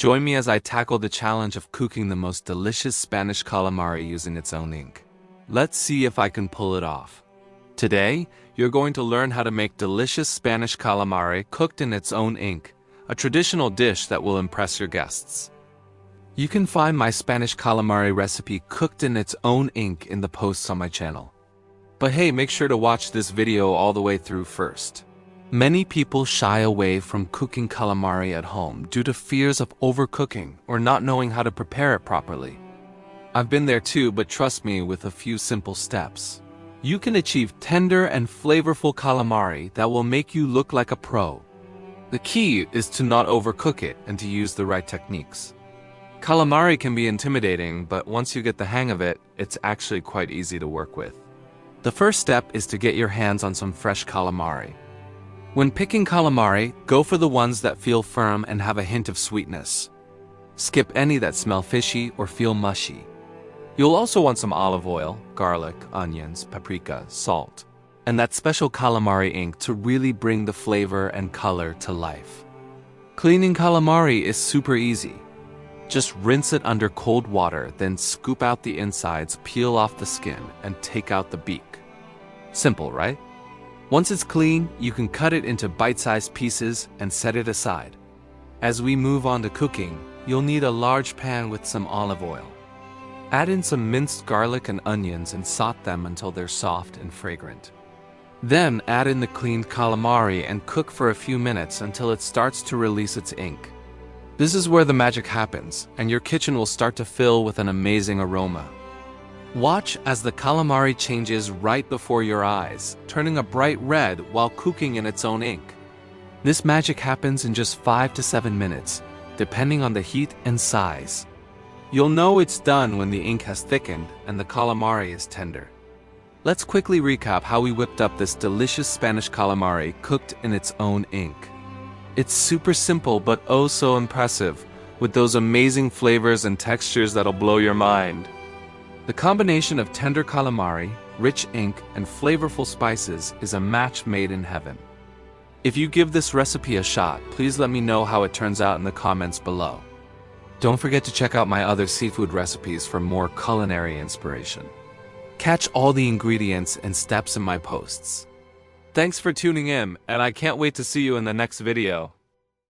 Join me as I tackle the challenge of cooking the most delicious Spanish calamari using its own ink. Let's see if I can pull it off. Today, you're going to learn how to make delicious Spanish calamari cooked in its own ink, a traditional dish that will impress your guests. You can find my Spanish calamari recipe cooked in its own ink in the posts on my channel. But hey, make sure to watch this video all the way through first. Many people shy away from cooking calamari at home due to fears of overcooking or not knowing how to prepare it properly. I've been there too, but trust me, with a few simple steps, you can achieve tender and flavorful calamari that will make you look like a pro. The key is to not overcook it and to use the right techniques. Calamari can be intimidating, but once you get the hang of it, it's actually quite easy to work with. The first step is to get your hands on some fresh calamari. When picking calamari, go for the ones that feel firm and have a hint of sweetness. Skip any that smell fishy or feel mushy. You'll also want some olive oil, garlic, onions, paprika, salt, and that special calamari ink to really bring the flavor and color to life. Cleaning calamari is super easy. Just rinse it under cold water, then scoop out the insides, peel off the skin, and take out the beak. Simple, right? Once it's clean, you can cut it into bite-sized pieces and set it aside. As we move on to cooking, you'll need a large pan with some olive oil. Add in some minced garlic and onions and saute them until they're soft and fragrant. Then add in the cleaned calamari and cook for a few minutes until it starts to release its ink. This is where the magic happens, and your kitchen will start to fill with an amazing aroma. Watch as the calamari changes right before your eyes, turning a bright red while cooking in its own ink. This magic happens in just 5 to 7 minutes, depending on the heat and size. You'll know it's done when the ink has thickened and the calamari is tender. Let's quickly recap how we whipped up this delicious Spanish calamari cooked in its own ink. It's super simple but oh so impressive, with those amazing flavors and textures that'll blow your mind. The combination of tender calamari, rich ink, and flavorful spices is a match made in heaven. If you give this recipe a shot, please let me know how it turns out in the comments below. Don't forget to check out my other seafood recipes for more culinary inspiration. Catch all the ingredients and steps in my posts. Thanks for tuning in, and I can't wait to see you in the next video.